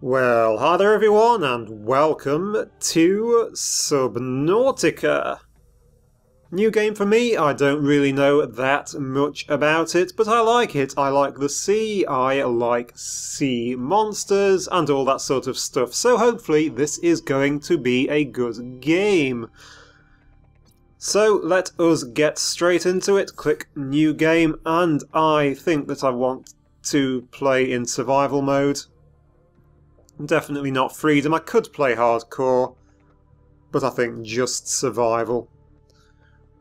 Well, hi there everyone, and welcome to Subnautica. New game for me. I don't really know that much about it, but I like it. I like the sea, I like sea monsters, and all that sort of stuff, so hopefully this is going to be a good game. So let us get straight into it. Click New Game, and I think that I want to play in survival mode. Definitely not freedom. I could play hardcore, but I think just survival.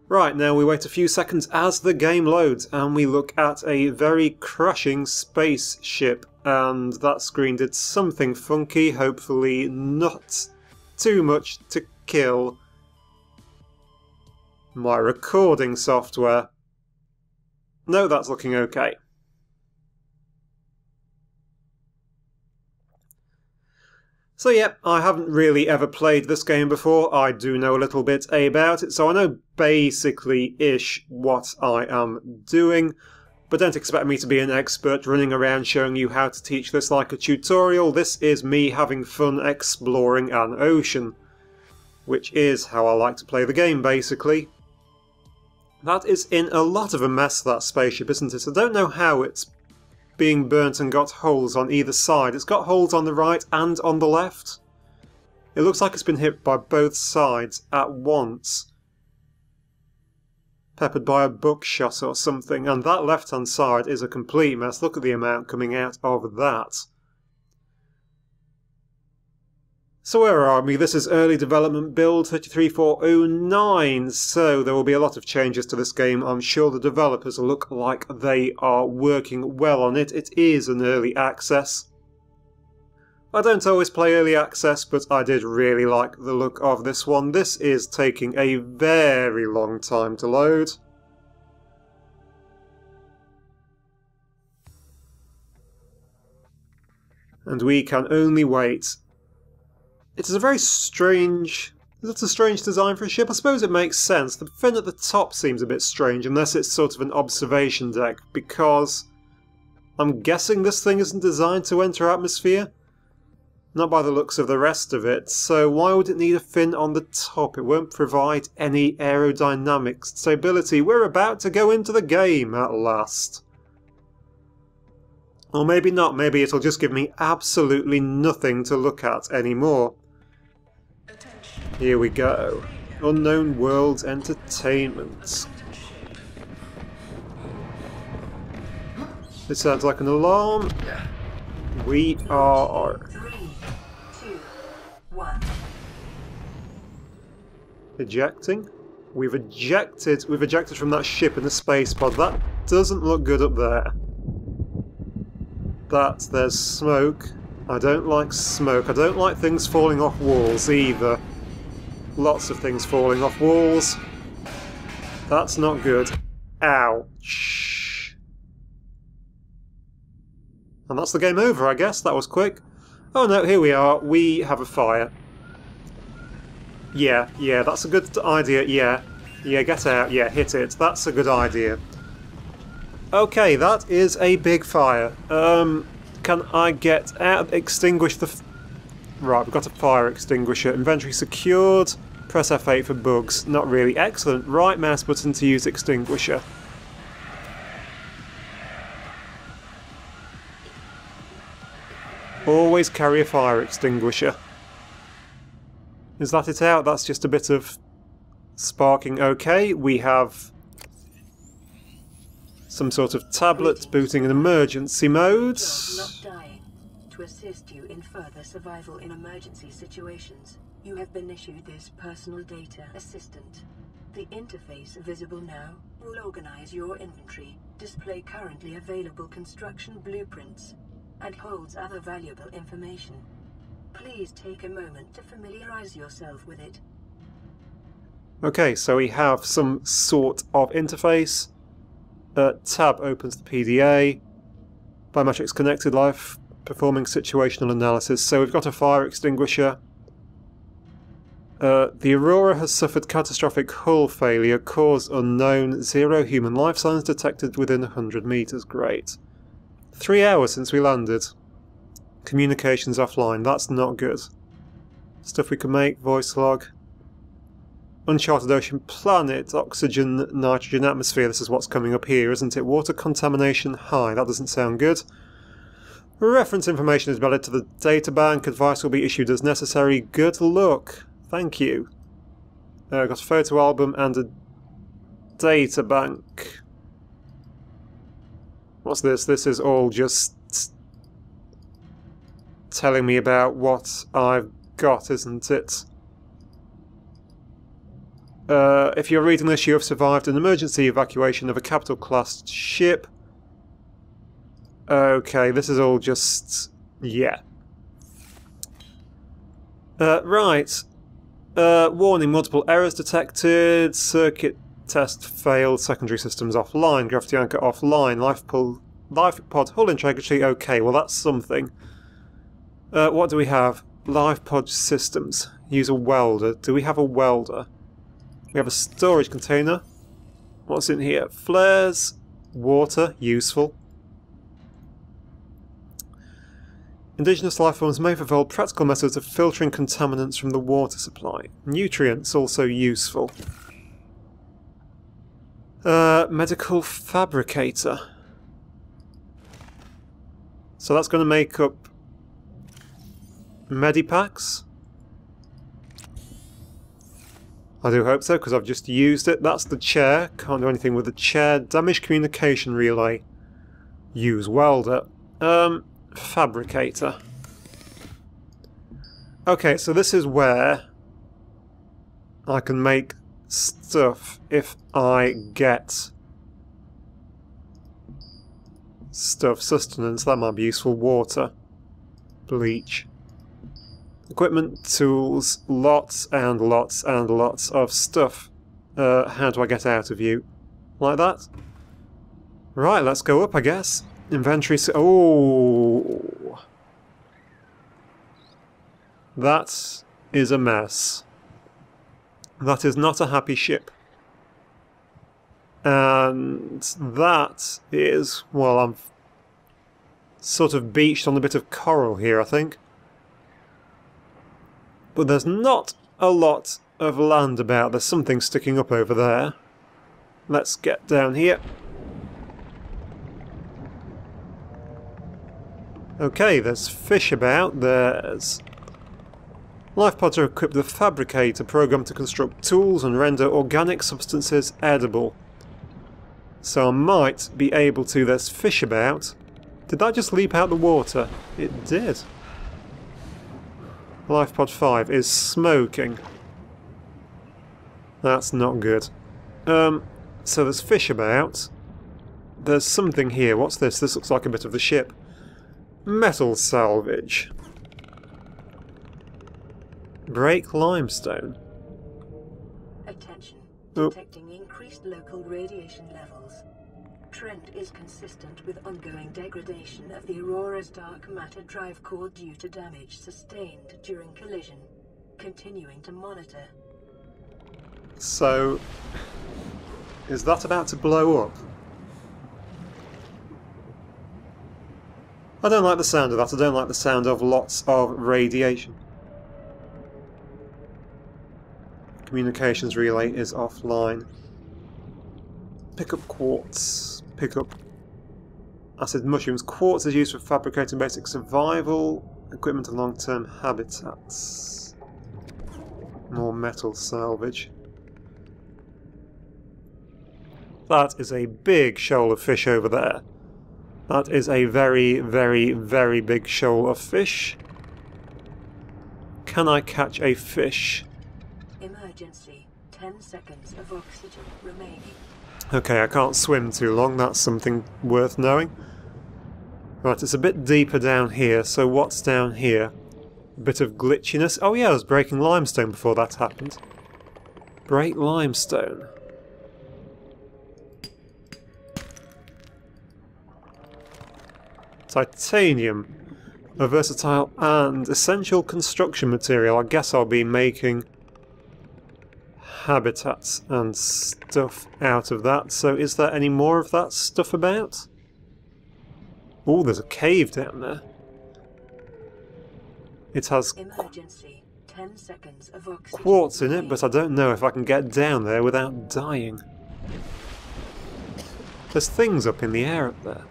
Right, now we wait a few seconds as the game loads and we look at a very crashing spaceship, and that screen did something funky, hopefully not too much to kill my recording software. No, that's looking okay. So yeah, I haven't really ever played this game before. I do know a little bit about it, so I know basically-ish what I am doing, but don't expect me to be an expert running around showing you how to teach this like a tutorial. This is me having fun exploring an ocean, which is how I like to play the game, basically. That is in a lot of a mess, that spaceship, isn't it? I don't know how it's being burnt and got holes on either side. It's got holes on the right and on the left. It looks like it's been hit by both sides at once. Peppered by a buckshot or something, and that left-hand side is a complete mess. Look at the amount coming out of that. So where are we? This is early development build 33409, so there will be a lot of changes to this game. I'm sure the developers look like they are working well on it. It is an early access. I don't always play early access, but I did really like the look of this one. This is taking a very long time to load. And we can only wait. It is a very strange... That's a strange design for a ship. I suppose it makes sense. The fin at the top seems a bit strange, unless it's sort of an observation deck, because I'm guessing this thing isn't designed to enter atmosphere. Not by the looks of the rest of it, so why would it need a fin on the top? It won't provide any aerodynamic stability. We're about to go into the game at last. Or maybe not. Maybe it'll just give me absolutely nothing to look at anymore. Here we go. Unknown Worlds Entertainment. This sounds like an alarm. We are... 3, 2, 1. Ejecting. We've ejected from that ship in the space pod. That doesn't look good up there. There's smoke. I don't like smoke. I don't like things falling off walls either. Lots of things falling off walls. That's not good. Ouch. And that's the game over, I guess. That was quick. Oh no, here we are. We have a fire. Yeah, that's a good idea. Yeah, get out. Yeah, hit it. That's a good idea. Okay, that is a big fire. Can I get out? Extinguish the... Right, we've got a fire extinguisher. Inventory secured. Press F8 for bugs. Not really. Excellent. Right mouse button to use extinguisher. Always carry a fire extinguisher. Is that it out? That's just a bit of sparking. Okay, we have some sort of tablet booting in emergency mode. Not dying. To assist you in further survival in emergency situations, you have been issued this personal data assistant. The interface visible now will organize your inventory, display currently available construction blueprints, and holds other valuable information. Please take a moment to familiarize yourself with it. Okay, so we have some sort of interface. Tab opens the PDA. Biometrics connected, live performing situational analysis. So we've got a fire extinguisher. The Aurora has suffered catastrophic hull failure, cause unknown, 0 human life signs detected within 100 meters. Great. 3 hours since we landed. Communications offline. That's not good. Stuff we can make. Voice log. Uncharted ocean planet. Oxygen, nitrogen atmosphere. This is what's coming up here, isn't it? Water contamination high. That doesn't sound good. Reference information is valid to the data bank. Advice will be issued as necessary. Good luck. Thank you. Got a photo album and a data bank. What's this? This is all just telling me about what I've got, isn't it? If you're reading this, you have survived an emergency evacuation of a capital class ship. Okay, this is all just... yeah. Right. Warning, multiple errors detected. Circuit test failed. Secondary systems offline. Gravity anchor offline. Life pod hull integrity. Okay, well that's something. What do we have? Life pod systems. Use a welder. Do we have a welder? We have a storage container. What's in here? Flares. Water. Useful. Indigenous life forms may have evolved practical methods of filtering contaminants from the water supply. Nutrients also useful. Medical fabricator. So that's going to make up medipacks. I do hope so, because I've just used it. That's the chair. Can't do anything with the chair. Damaged communication relay. Use welder. Fabricator. Okay, so this is where I can make stuff if I get stuff. Sustenance, that might be useful. Water. Bleach. Equipment, tools, lots and lots and lots of stuff. How do I get out of you? Like that? Right, let's go up, I guess. Inventory... oh! That is a mess. That is not a happy ship. And that is... well, I'm sort of beached on a bit of coral here, I think. But there's not a lot of land about. There's something sticking up over there. Let's get down here. Okay, there's fish about. There's... life pods are equipped with a fabricator programmed to construct tools and render organic substances edible. So I might be able to... there's fish about. Did that just leap out the water? It did. Life pod 5 is smoking. That's not good. So there's fish about. There's something here. What's this? This looks like a bit of the ship. Metal salvage. Break limestone. Attention. Detecting increased local radiation levels. Trend is consistent with ongoing degradation of the Aurora's dark matter drive core due to damage sustained during collision. Continuing to monitor. So, is that about to blow up? I don't like the sound of that. I don't like the sound of lots of radiation. Communications relay is offline. Pick up quartz. Pick up acid mushrooms. Quartz is used for fabricating basic survival equipment and long-term habitats. More metal salvage. That is a big shoal of fish over there. That is a very, very, very big shoal of fish. Can I catch a fish? Emergency. 10 seconds of oxygen remaining. Okay, I can't swim too long. That's something worth knowing. Right, it's a bit deeper down here. So what's down here? A bit of glitchiness. Oh yeah, I was breaking limestone before that happened. Break limestone. Titanium. A versatile and essential construction material. I guess I'll be making habitats and stuff out of that. So is there any more of that stuff about? Oh, there's a cave down there. It has Emergency. 10 seconds of oxygen quartz in it, remaining. but I don't know if I can get down there without dying. There's things up in the air up there.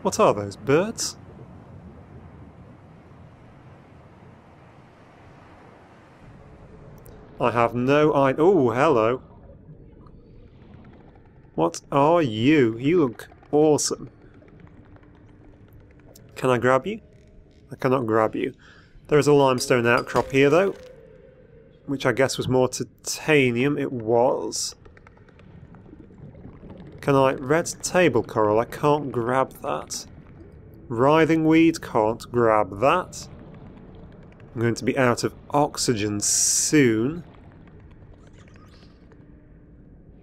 What are those, birds? I have no idea. Oh, hello. What are you? You look awesome. Can I grab you? I cannot grab you. There is a limestone outcrop here, though, which I guess was more titanium. It was. Can I... red table coral? I can't grab that. Writhing weed? Can't grab that. I'm going to be out of oxygen soon.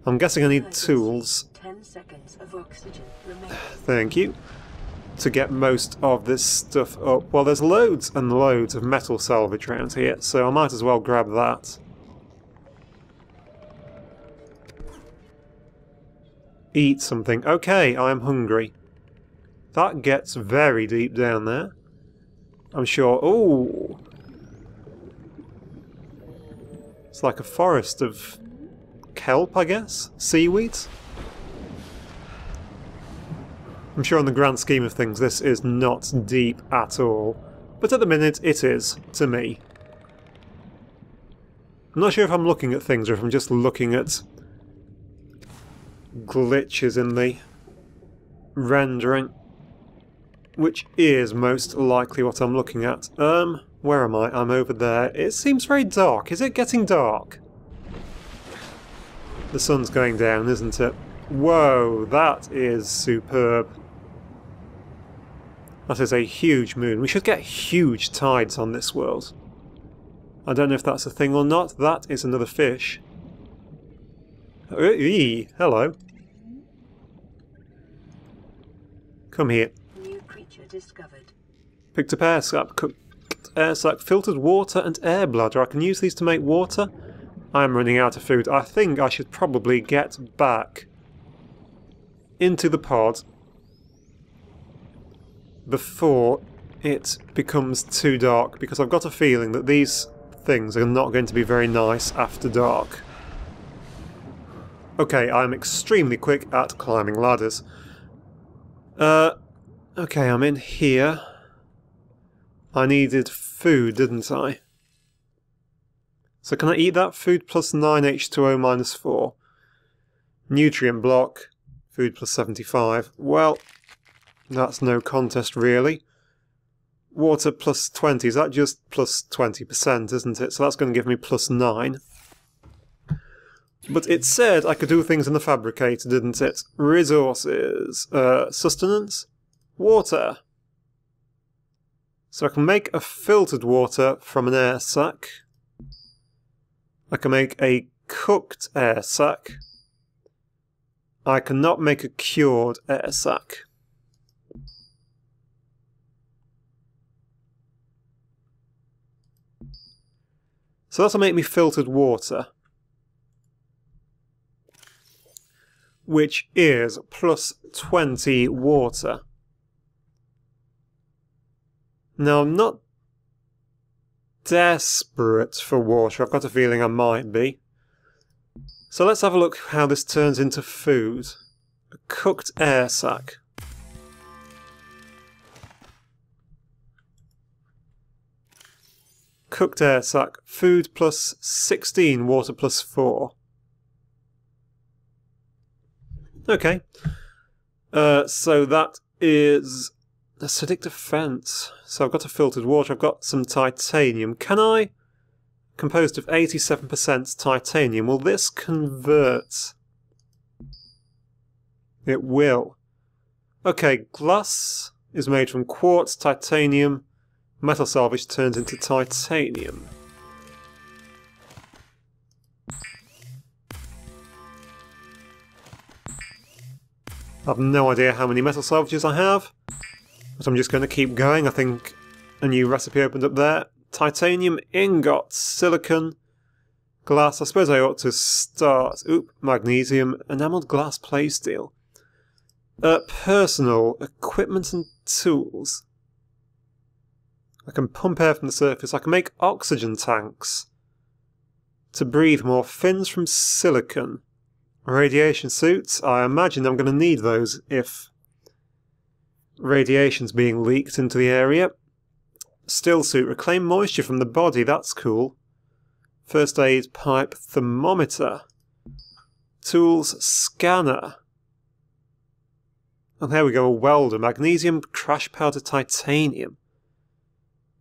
I'm guessing I need tools. 10 seconds of oxygen remaining. Thank you. To get most of this stuff up. Well, there's loads and loads of metal salvage around here, so I might as well grab that. Eat something. Okay, I'm hungry. That gets very deep down there. I'm sure... Ooh! It's like a forest of kelp, I guess? Seaweeds? I'm sure in the grand scheme of things this is not deep at all. But at the minute it is, to me. I'm not sure if I'm looking at things or if I'm just looking at glitches in the rendering. Which is most likely what I'm looking at. Where am I? I'm over there. It seems very dark. Is it getting dark? The sun's going down, isn't it? Whoa, that is superb. That is a huge moon. We should get huge tides on this world. I don't know if that's a thing or not. That is another fish. Eee, hello. Come here. New creature discovered. Picked up air sac, cooked air sac, filtered water and air bladder. I can use these to make water. I am running out of food. I think I should probably get back into the pod before it becomes too dark, because I've got a feeling that these things are not going to be very nice after dark. Okay, I'm extremely quick at climbing ladders. Okay, I'm in here. I needed food, didn't I? So can I eat that? Food plus 9H2O minus 4. Nutrient block. Food plus 75. Well, that's no contest, really. Water plus 20. Is that just plus 20%, isn't it? So that's going to give me plus 9. But it said I could do things in the fabricator, didn't it? Resources. Sustenance. Water. So I can make a filtered water from an air sac. I can make a cooked air sac. I cannot make a cured air sac. So that'll make me filtered water, which is plus 20 water. Now, I'm not desperate for water. I've got a feeling I might be. So let's have a look how this turns into food. A cooked air sac. Cooked air sac. Food plus 16, water plus 4. Okay. So that is acidic defense. So I've got a filtered water. I've got some titanium. Can I... Composed of 87% titanium. Will this convert? It will. Okay, glass is made from quartz, titanium. Metal salvage turns into titanium. I have no idea how many metal salvages I have, but I'm just going to keep going. I think a new recipe opened up there. Titanium ingot, silicon, glass. I suppose I ought to start. Oop, magnesium, enamelled glass, play steel. Personal equipment and tools. I can pump air from the surface. I can make oxygen tanks to breathe more. Fins from silicon. Radiation suits. I imagine I'm going to need those if radiation's being leaked into the area. Still suit. Reclaim moisture from the body. That's cool. First aid pipe thermometer. Tools scanner. And there we go, a welder. Magnesium, crash powder, titanium.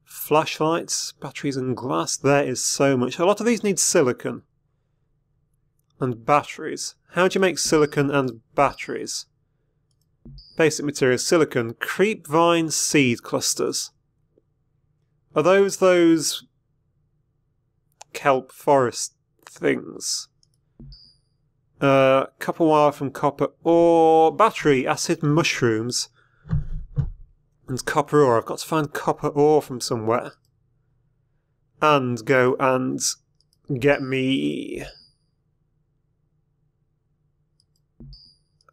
Flashlights, batteries and glass. There is so much. A lot of these need silicon. And batteries. How do you make silicon and batteries? Basic materials. Silicon. Creep vine seed clusters. Are those kelp forest things? Copper wire from copper ore. Battery. Acid mushrooms. And copper ore. I've got to find copper ore from somewhere. And go and get me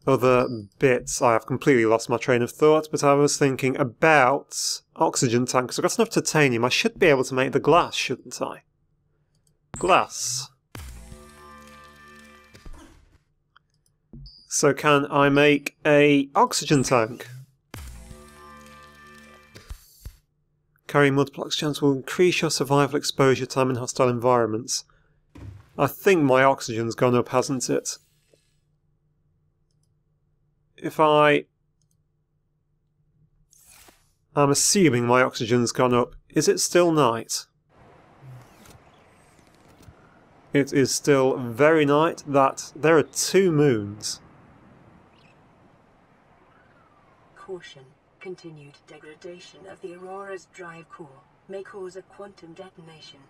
other bits. I have completely lost my train of thought, but I was thinking about oxygen tanks. I've got enough titanium. I should be able to make the glass, shouldn't I? Glass. So can I make a oxygen tank? Carrying multiple oxygens will increase your survival exposure time in hostile environments. I think my oxygen's gone up, hasn't it? I'm assuming my oxygen's gone up. Is it still night? It is still very night. That there are 2 moons. Caution. Continued degradation of the Aurora's drive core may cause a quantum detonation.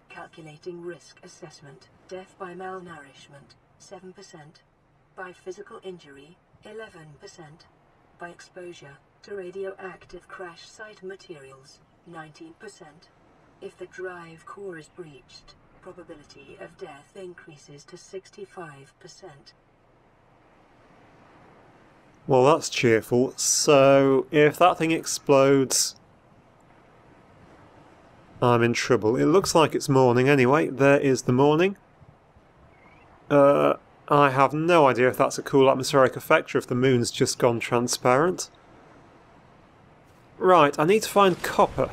Calculating risk assessment. Death by malnourishment, 7%. By physical injury, 11%. By exposure to radioactive crash site materials, 19%. If the drive core is breached, probability of death increases to 65%. Well, that's cheerful. So, if that thing explodes, I'm in trouble. It looks like it's morning anyway. There is the morning. I have no idea if that's a cool atmospheric effect or if the moon's just gone transparent. Right, I need to find copper.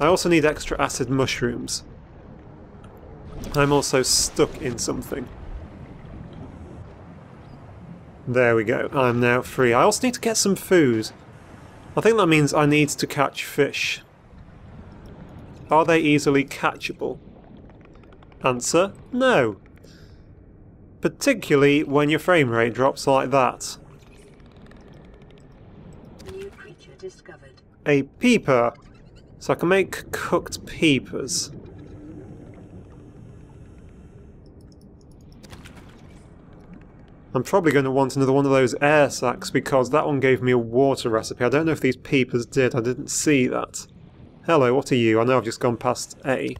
I also need extra acid mushrooms. I'm also stuck in something. There we go, I'm now free. I also need to get some food. I think that means I need to catch fish. Are they easily catchable? Answer, no. Particularly when your frame rate drops like that. New creature discovered. A peeper. So I can make cooked peepers. I'm probably going to want another one of those air sacs because that one gave me a water recipe. I don't know if these peepers did. I didn't see that. Hello, what are you? I know I've just gone past A.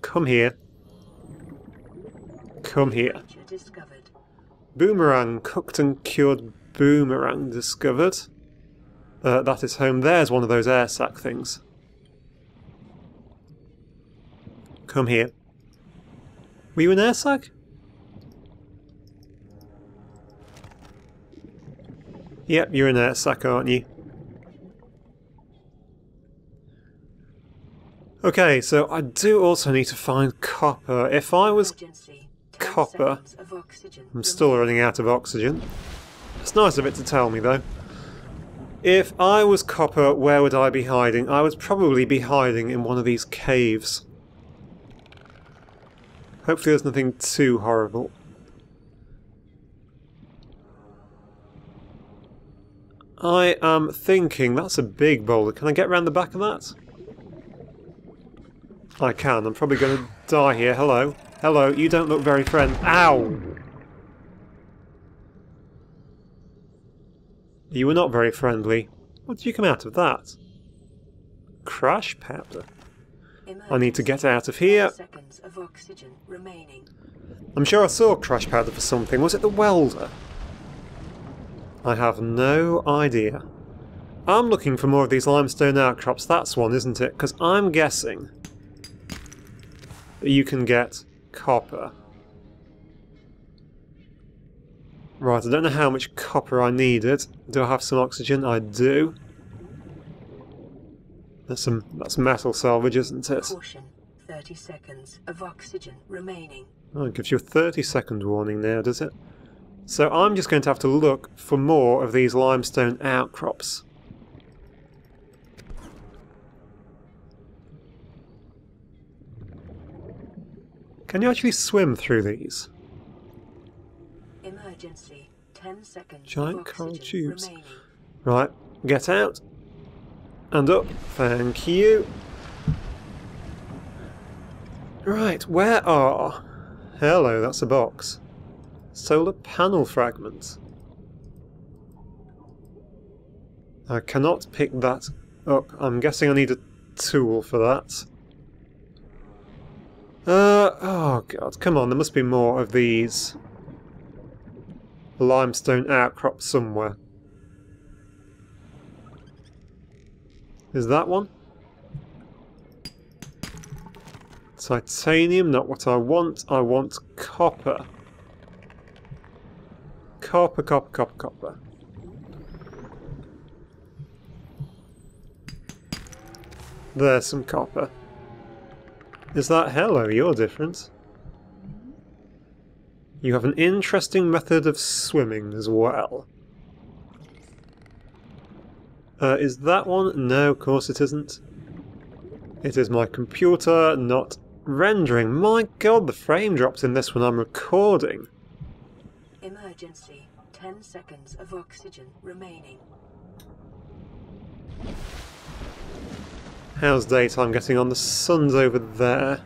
Come here. Come here. Boomerang. Cooked and cured boomerang discovered. That is home. There's one of those air sac things. Come here. Were you an air sac? Yep, you're an air sac, aren't you? Okay, so I do also need to find copper. If I was copper... I'm still running out of oxygen. It's nice of it to tell me, though. If I was copper, where would I be hiding? I would probably be hiding in one of these caves. Hopefully there's nothing too horrible. I am thinking that's a big boulder. Can I get around the back of that? I can. I'm probably going to die here. Hello. Hello. You don't look very friendly. Ow! You were not very friendly. What did you come out of that? Crash powder. I need to get out of here. I'm sure I saw crash powder for something. Was it the welder? I have no idea. I'm looking for more of these limestone outcrops. That's one, isn't it? Because I'm guessing that you can get copper. Right, I don't know how much copper I needed. Do I have some oxygen? I do. That's metal salvage, isn't it? Caution. 30 seconds of oxygen remaining. Oh, it gives you a 30-second warning now, does it? So I'm just going to have to look for more of these limestone outcrops. Can you actually swim through these? Emergency. 10 seconds. Giant coral tubes. Remaining. Right, get out. And up. Thank you. Right, where are... Hello, that's a box. Solar panel fragment. I cannot pick that up. I'm guessing I need a tool for that. Oh god, come on, there must be more of these limestone outcrops somewhere. Is that one? Titanium, not what I want. I want copper. Copper, copper, copper, copper. There's some copper. Is that... Hello, you're different. You have an interesting method of swimming as well. Is that one? No, of course it isn't. It is my computer not rendering. My god, the frame drops in this when I'm recording. Emergency. 10 seconds of oxygen remaining. How's daytime getting on? The sun's over there.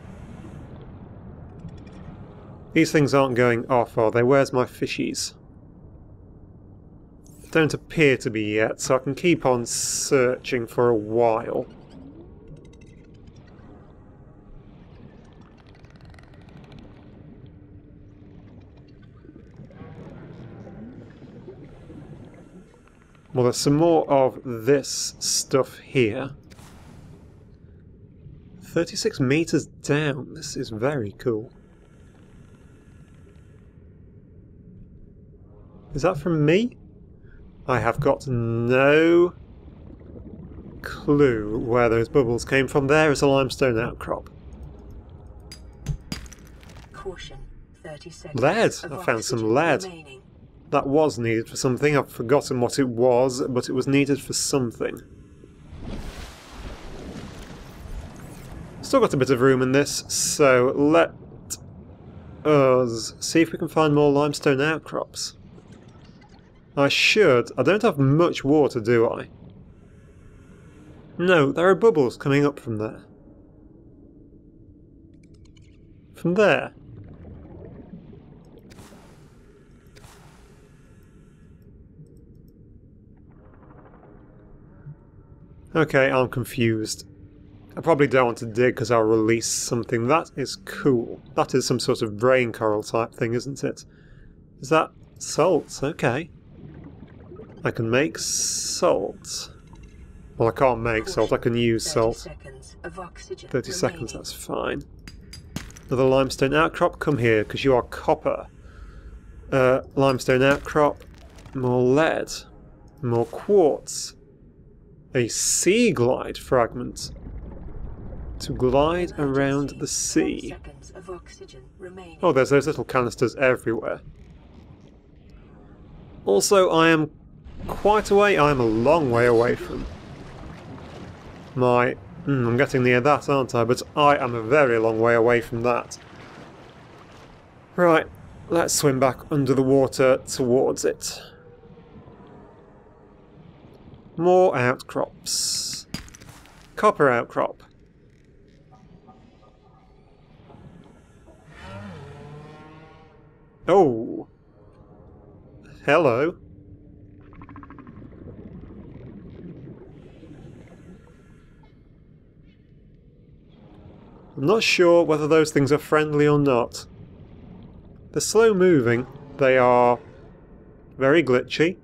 These things aren't going off, are they? Where's my fishies? Don't appear to be yet, so I can keep on searching for a while. Well, there's some more of this stuff here. 36 meters down. This is very cool. Is that from me? I have got no clue where those bubbles came from. There is a limestone outcrop. Caution. 30 seconds. Lead! I found some lead. Remaining. That was needed for something. I've forgotten what it was, but it was needed for something. Still got a bit of room in this, so let us see if we can find more limestone outcrops. I should. I don't have much water, do I? No, there are bubbles coming up from there. From there. Okay, I'm confused. I probably don't want to dig because I'll release something. That is cool. That is some sort of brain coral type thing, isn't it? Is that salt? Okay. I can make salt. Well, I can't make salt, I can use salt. 30 seconds, that's fine. Another limestone outcrop, come here, because you are copper. Limestone outcrop, more lead, more quartz. A sea glide fragment. To glide around the sea. Oh, there's those little canisters everywhere. Also, I am quite away. I'm a long way away from my... I'm getting near that, aren't I? But I am a very long way away from that. Right, let's swim back under the water towards it. More outcrops. Copper outcrop. Oh. Hello. I'm not sure whether those things are friendly or not. They're slow moving. They are very glitchy.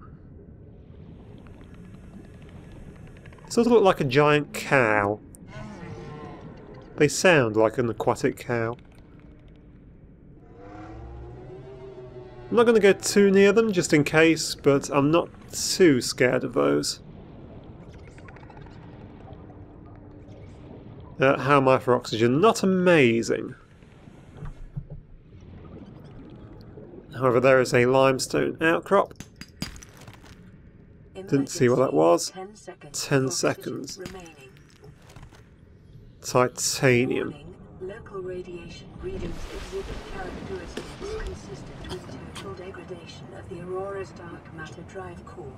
Sort of look like a giant cow. They sound like an aquatic cow. I'm not going to go too near them just in case, but I'm not too scared of those. How am I for oxygen? Not amazing. However, there is a limestone outcrop. Didn't see what that was. 10 seconds. Titanium. Local radiation readings exhibit characteristics consistent with total degradation of the Aurora's dark matter drive core.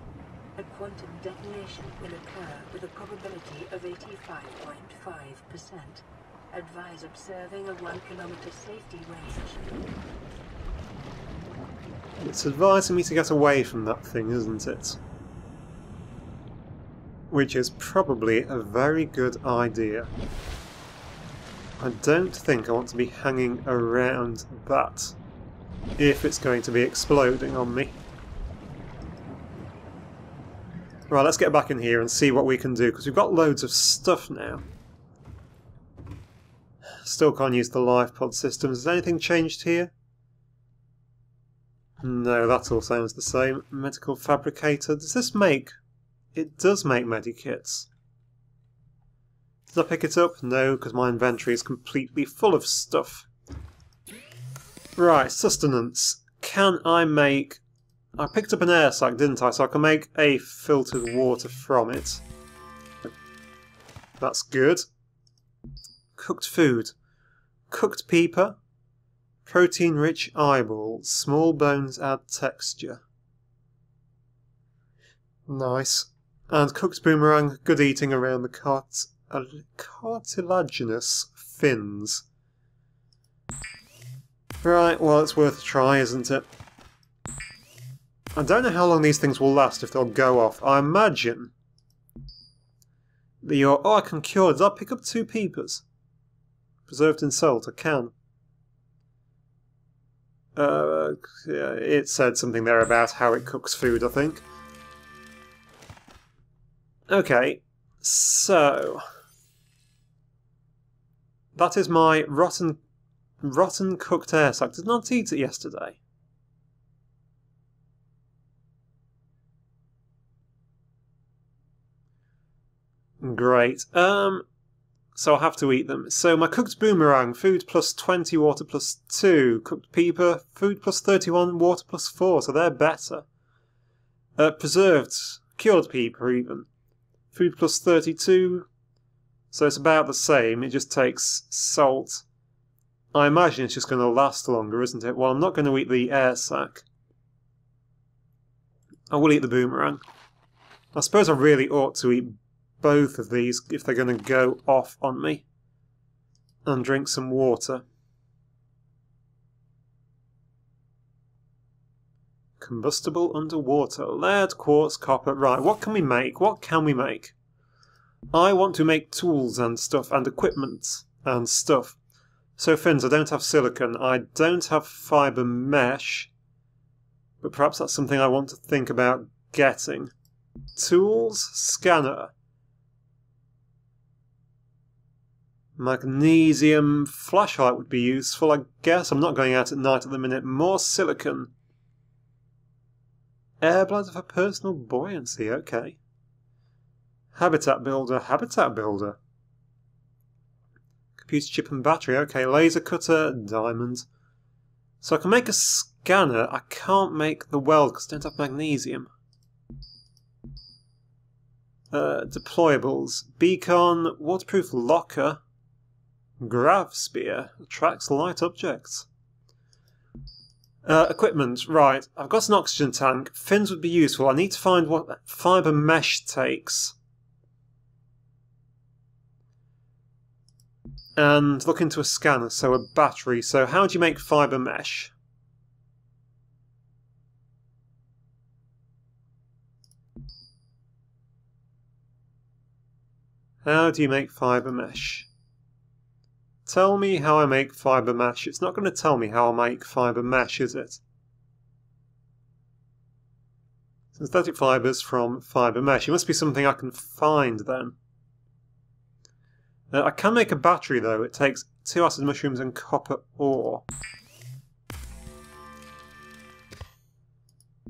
A quantum detonation will occur with a probability of 85.5%. Advise observing a 1 kilometer safety range. It's advising me to get away from that thing, isn't it? Which is probably a very good idea. I don't think I want to be hanging around that if it's going to be exploding on me. Right, let's get back in here and see what we can do, because we've got loads of stuff now. Still can't use the life pod systems. Has anything changed here? No, that all sounds the same. Medical fabricator. Does this make... It does make medikits. Did I pick it up? No, because my inventory is completely full of stuff. Right, sustenance. Can I make... I picked up an air sac, didn't I? So I can make a filtered water from it. That's good. Cooked food. Cooked peeper. Protein-rich eyeballs. Small bones add texture. Nice. And cooked boomerang. Good eating around the cartilaginous fins. Right, well, it's worth a try, isn't it? I don't know how long these things will last, if they'll go off. I imagine that you're... Oh, I can cure. Did I pick up 2 peepers? Preserved in salt. I can. Yeah, it said something there about how it cooks food, I think. Okay, so... That is my rotten cooked air sac. Did not eat it yesterday. Great. So I'll have to eat them. So my cooked boomerang, food plus 20, water plus 2. Cooked peeper, food plus 31, water plus 4, so they're better. Preserved, cured peeper even. Food plus 32, so it's about the same, it just takes salt. I imagine it's just going to last longer, isn't it? Well, I'm not going to eat the air sac. I will eat the boomerang. I suppose I really ought to eat both of these if they're going to go off on me. And drink some water. Combustible underwater. Lead, quartz, copper. Right, what can we make? What can we make? I want to make tools and stuff and equipment and stuff. So fins, I don't have silicon. I don't have fibre mesh. But perhaps that's something I want to think about getting. Tools, scanner. Magnesium flashlight would be useful, I guess. I'm not going out at night at the minute. More silicon. Air bladder for personal buoyancy, okay. Habitat builder, habitat builder. Computer chip and battery, okay. Laser cutter, diamond. So I can make a scanner. I can't make the weld because I don't have magnesium. Deployables. Beacon, waterproof locker. Grav spear attracts light objects. Equipment, right. I've got an oxygen tank. Fins would be useful. I need to find what fibre mesh takes. And look into a scanner, so a battery. So how do you make fibre mesh? How do you make fibre mesh? Tell me how I make fibre mesh. It's not going to tell me how I make fibre mesh, is it? Synthetic fibres from fibre mesh. It must be something I can find then. I can make a battery though. It takes 2 acid mushrooms and copper ore.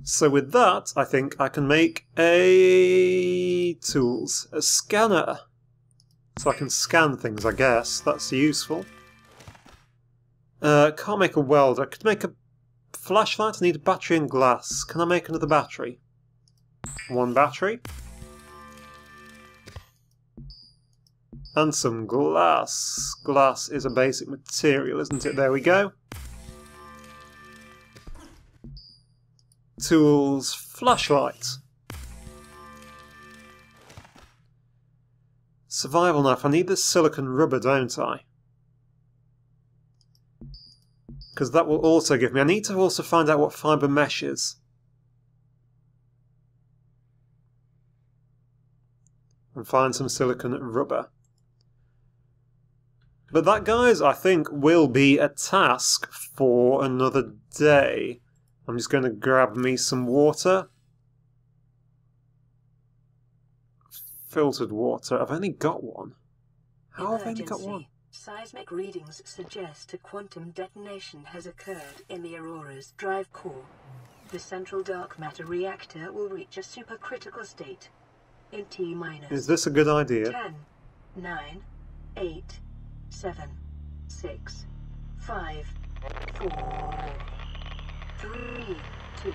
So with that, I think I can make a scanner. So I can scan things, I guess. That's useful. Can't make a welder. I could make a flashlight. I need a battery and glass. Can I make another battery? 1 battery. And some glass. Glass is a basic material, isn't it? There we go. Tools, flashlight. Survival knife. I need the silicon rubber, don't I? Because that will also give me... I need to also find out what fibre mesh is. And find some silicon rubber. But that, guys, I think will be a task for another day. I'm just going to grab me some water. Filtered water. I've only got one. How have I only got one? Seismic readings suggest a quantum detonation has occurred in the Aurora's drive core. The central dark matter reactor will reach a supercritical state in T-. Is this a good idea? 10, 9, 8, 7, 6, 5, 4, 3, 2...